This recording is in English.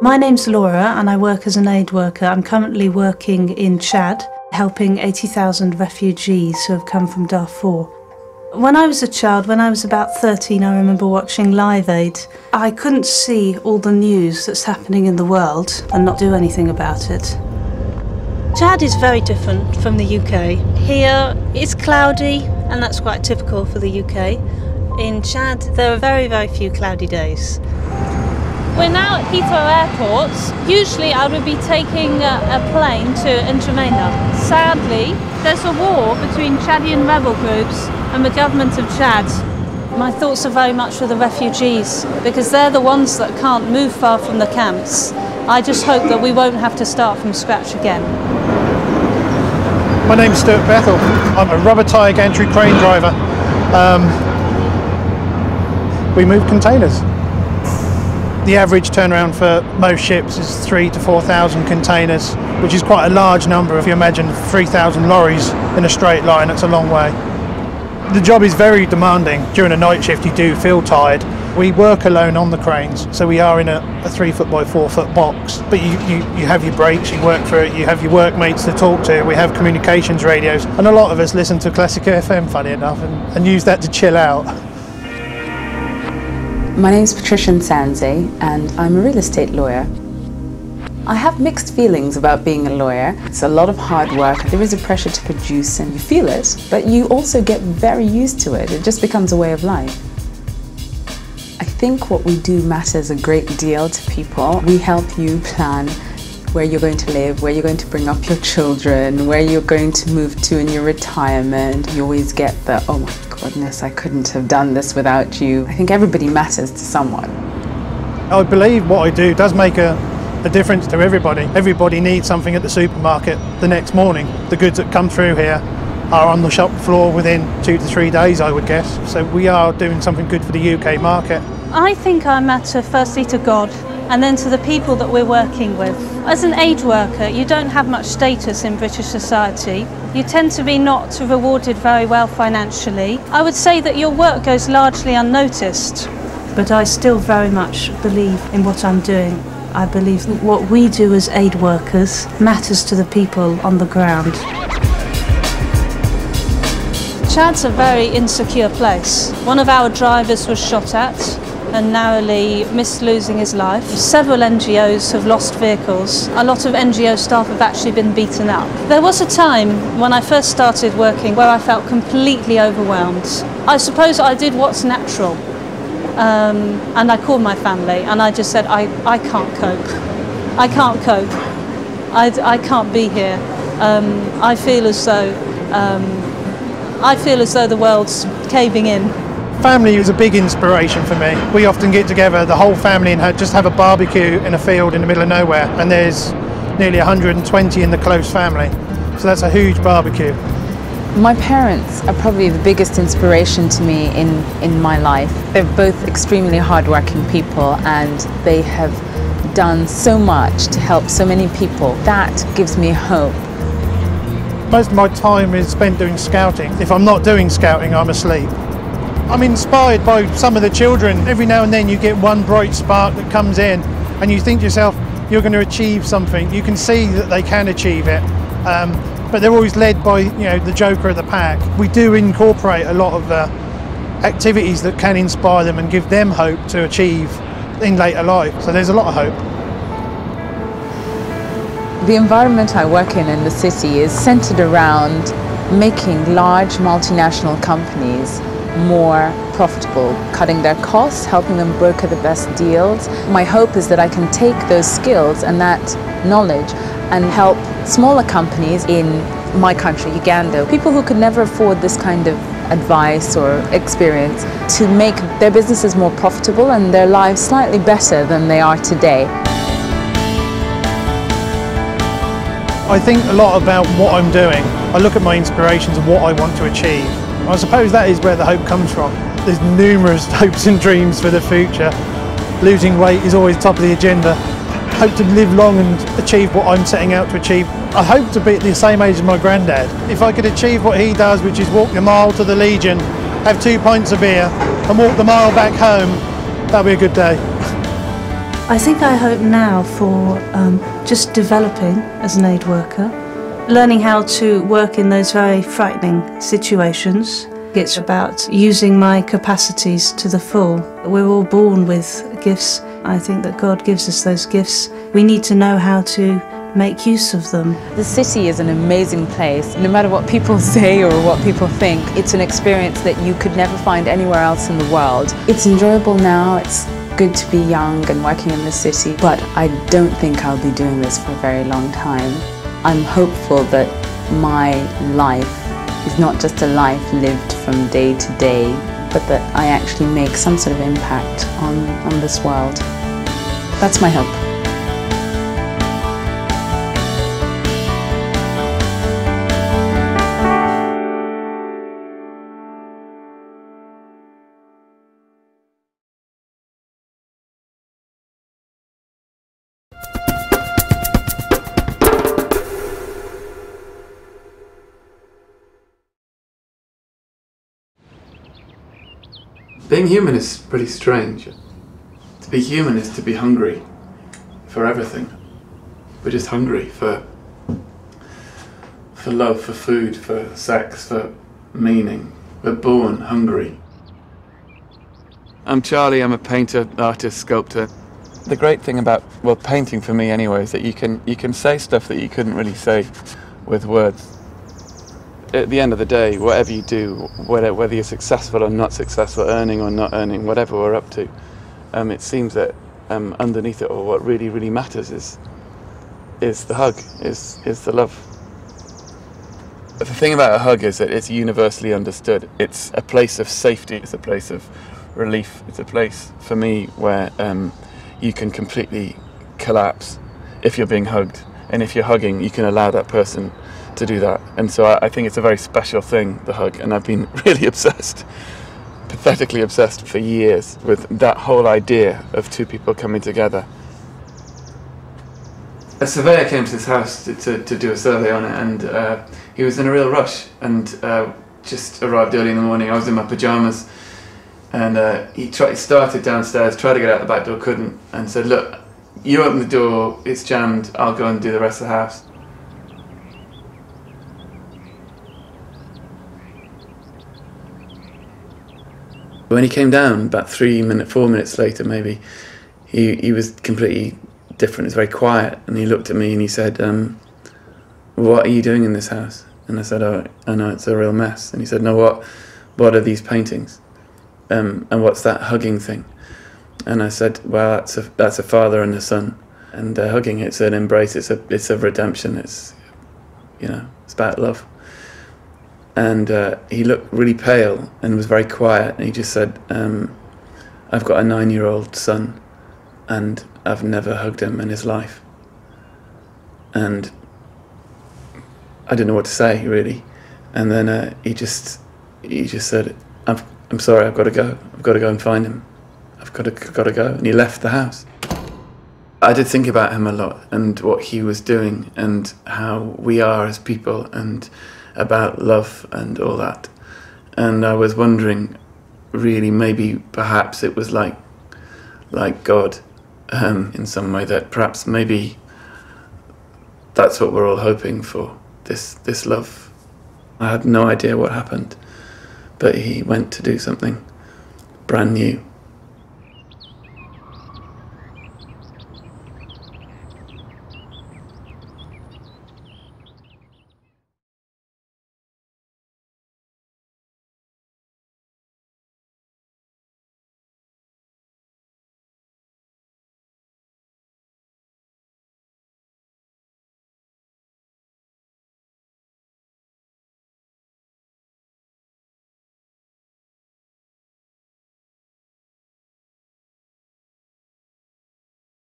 My name's Laura and I work as an aid worker. I'm currently working in Chad, helping 80,000 refugees who have come from Darfur. When I was a child, when I was about 13, I remember watching Live Aid. I couldn't see all the news that's happening in the world and not do anything about it. Chad is very different from the UK. Here it's cloudy, and that's quite typical for the UK. In Chad, there are very, very few cloudy days. We're now at Heathrow Airport. Usually I would be taking a plane to N'Djamena. Sadly, there's a war between Chadian rebel groups and the government of Chad. My thoughts are very much for the refugees because they're the ones that can't move far from the camps. I just hope that we won't have to start from scratch again. My name's Stuart Bethel. I'm a rubber tyre gantry crane driver. We move containers. The average turnaround for most ships is 3,000 to 4,000 containers, which is quite a large number. If you imagine 3,000 lorries in a straight line, that's a long way. The job is very demanding. During a night shift you do feel tired. We work alone on the cranes, so we are in a 3 foot by 4 foot box, but you have your breaks, you work through it, you have your workmates to talk to, we have communications radios, and a lot of us listen to classic FM, funny enough, and use that to chill out. My name's Patricia Nsanze and I'm a real estate lawyer. I have mixed feelings about being a lawyer. It's a lot of hard work. There is a pressure to produce and you feel it, but you also get very used to it. It just becomes a way of life. I think what we do matters a great deal to people. We help you plan where you're going to live, where you're going to bring up your children, where you're going to move to in your retirement. You always get the, oh my goodness, I couldn't have done this without you. I think everybody matters to someone. I believe what I do does make a difference to everybody. Everybody needs something at the supermarket the next morning. The goods that come through here are on the shop floor within 2 to 3 days, I would guess. So we are doing something good for the UK market. I think I matter firstly to God and then to the people that we're working with. As an aid worker, you don't have much status in British society. You tend to be not rewarded very well financially. I would say that your work goes largely unnoticed. But I still very much believe in what I'm doing. I believe that what we do as aid workers matters to the people on the ground. Chad's a very insecure place. One of our drivers was shot at and narrowly missed losing his life. Several NGOs have lost vehicles. A lot of NGO staff have actually been beaten up. There was a time when I first started working where I felt completely overwhelmed. I suppose I did what's natural. And I called my family and I just said, I can't cope. I can't cope. I can't be here. I feel as though the world's caving in. Family is a big inspiration for me. We often get together, the whole family, and just have a barbecue in a field in the middle of nowhere, and there's nearly 120 in the close family. So that's a huge barbecue. My parents are probably the biggest inspiration to me in my life. They're both extremely hardworking people and they have done so much to help so many people. That gives me hope. Most of my time is spent doing scouting. If I'm not doing scouting, I'm asleep. I'm inspired by some of the children. Every now and then you get one bright spark that comes in and you think to yourself, you're going to achieve something. You can see that they can achieve it. But they're always led by, the joker of the pack. We do incorporate a lot of activities that can inspire them and give them hope to achieve in later life. So there's a lot of hope. The environment I work in the city is centered around making large multinational companies more profitable, cutting their costs, helping them broker the best deals. My hope is that I can take those skills and that knowledge and help smaller companies in my country, Uganda, people who could never afford this kind of advice or experience, to make their businesses more profitable and their lives slightly better than they are today. I think a lot about what I'm doing. I look at my inspirations and what I want to achieve. I suppose that is where the hope comes from. There's numerous hopes and dreams for the future. Losing weight is always top of the agenda. Hope to live long and achieve what I'm setting out to achieve. I hope to be at the same age as my granddad. If I could achieve what he does, which is walk the mile to the Legion, have 2 pints of beer and walk the mile back home, that'd be a good day. I think I hope now for just developing as an aid worker, learning how to work in those very frightening situations. It's about using my capacities to the full. We're all born with gifts. I think that God gives us those gifts. We need to know how to make use of them. The city is an amazing place. No matter what people say or what people think, it's an experience that you could never find anywhere else in the world. It's enjoyable now, it's good to be young and working in the city, but I don't think I'll be doing this for a very long time. I'm hopeful that my life is not just a life lived from day to day, but that I actually make some sort of impact on this world. That's my hope. Being human is pretty strange. To be human is to be hungry for everything. We're just hungry for love, for food, for sex, for meaning. We're born hungry. I'm Charlie, I'm a painter, artist, sculptor. The great thing about, well, painting for me anyway, is that you can say stuff that you couldn't really say with words. At the end of the day, whatever you do, whether you're successful or not successful, earning or not earning, whatever we're up to, it seems that underneath it all, what really, really matters is the hug, is the love. But the thing about a hug is that it's universally understood. It's a place of safety, it's a place of relief, it's a place, for me, where you can completely collapse if you're being hugged. And if you're hugging, you can allow that person to do that. And so I think it's a very special thing, the hug, and I've been really obsessed, pathetically obsessed for years with that whole idea of two people coming together. A surveyor came to this house to do a survey on it, and he was in a real rush and just arrived early in the morning. I was in my pyjamas, and he started downstairs, tried to get out the back door, couldn't, and said, "Look, you open the door, it's jammed, I'll go and do the rest of the house." When he came down, about 4 minutes later maybe, he was completely different. He was very quiet, and he looked at me and he said, "What are you doing in this house?" And I said, "Oh, I know, it's a real mess." And he said, "No, what are these paintings? And what's that hugging thing?" And I said, "Well, that's a father and a son, and hugging, it's an embrace, it's a redemption, it's about love." And he looked really pale and was very quiet, and he just said, "I've got a 9-year-old son, and I've never hugged him in his life." And I didn't know what to say, really. And then he just said, I'm sorry, I've got to go. I've got to go and find him. I've got to go." And he left the house. I did think about him a lot, and what he was doing, and how we are as people, and about love and all that. And I was wondering, really, maybe perhaps it was like God, in some way, that perhaps maybe that's what we're all hoping for, this love. I had no idea what happened, but he went to do something brand new.